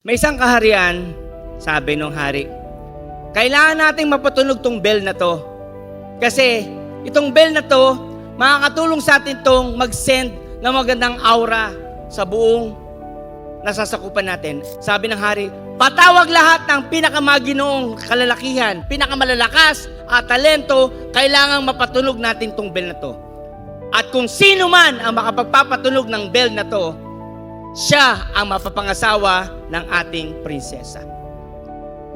May isang kaharian, sabi nung hari, kailangan nating mapatunog tong bell na to. Kasi itong bell na to, makakatulong sa atin tong mag-send ng magandang aura sa buong nasasakupan natin. Sabi ng hari, patawag lahat ng pinakamaginoong kalalakihan, pinakamalalakas at talento, kailangan mapatunog natin tong bell na to. At kung sino man ang makapagpapatunog ng bell na to, siya ang mapapangasawa ng ating prinsesa.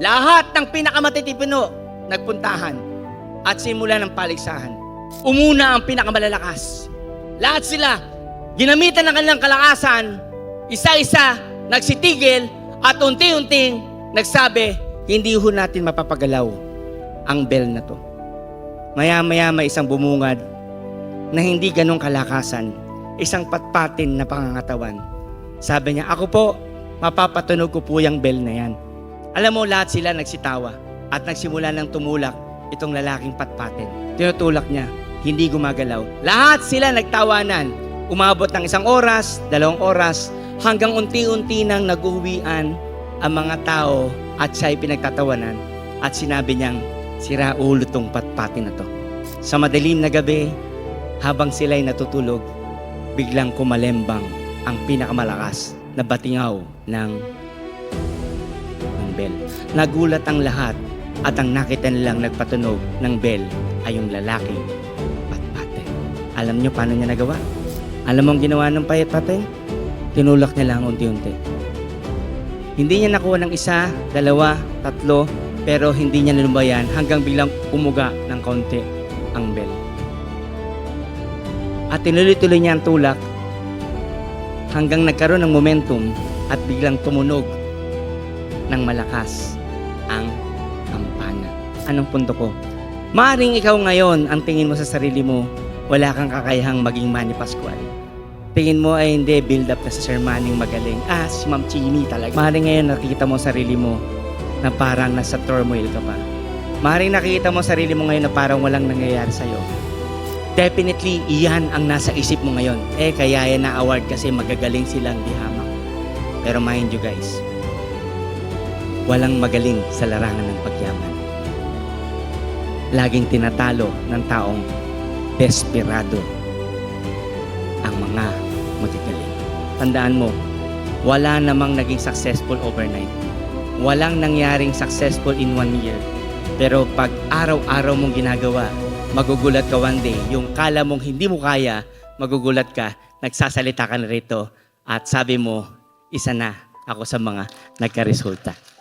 Lahat ng pinakamatitipino nagpuntahan at simula ng paligsahan. Umuna ang pinakamalalakas. Lahat sila ginamitan ng kanilang kalakasan, isa-isa nagsitigil at unti-unting nagsabi, hindi ho natin mapapagalaw ang bell na to. Maya-maya may isang bumungad na hindi ganong kalakasan, isang patpatin na pangangatawan. Sabi niya, ako po, mapapatunog ko po yung bell na yan. Alam mo, lahat sila nagsitawa at nagsimula ng tumulak itong lalaking patpatin. Tinutulak niya, hindi gumagalaw. Lahat sila nagtawanan. Umabot ng 1 oras, 2 oras, hanggang unti-unti nang nag-uwian ang mga tao at siya'y pinagtatawanan. At sinabi niyang, sira ulo tong patpatin na to. Sa madilim na gabi, habang sila'y natutulog, biglang kumalembang ang pinakamalakas na batingaw ng bell. Nagulat ang lahat at ang nakita nilang nagpatunog ng bell ay yung lalaking patpatin. Alam niyo paano niya nagawa? Alam mo ang ginawa ng patpatin? Tinulak niya lang unti-unti. Hindi niya nakuha ng 1, 2, 3, pero hindi niya nalubayan hanggang biglang umuga ng kaunti ang bell. At tinuloy-tuloy niya ang tulak hanggang nagkaroon ng momentum at biglang tumunog ng malakas ang kampana. Anong punto ko? Maaring ikaw ngayon, ang tingin mo sa sarili mo, wala kang kakayahang maging Manny Pascual. Tingin mo ay hindi, build up na sa Sir Manning magaling. Si Ma'am Chini talaga. Maaring ngayon nakikita mo sarili mo na parang nasa turmoil ka pa. Maaring nakikita mo sarili mo ngayon na parang walang nangyayari sa'yo. Definitely, iyan ang nasa isip mo ngayon. Kaya yan na award kasi magagaling silang dihamak. Pero mind you guys, walang magaling sa larangan ng pagyaman. Laging tinatalo ng taong desperado ang mga magagaling. Tandaan mo, wala namang naging successful overnight. Walang nangyaring successful in 1 year. Pero pag araw-araw mong ginagawa, magugulat ka one day. Yung kala mong hindi mo kaya, magugulat ka, nagsasalita ka na rito, at sabi mo, isa na ako sa mga nagkaresulta.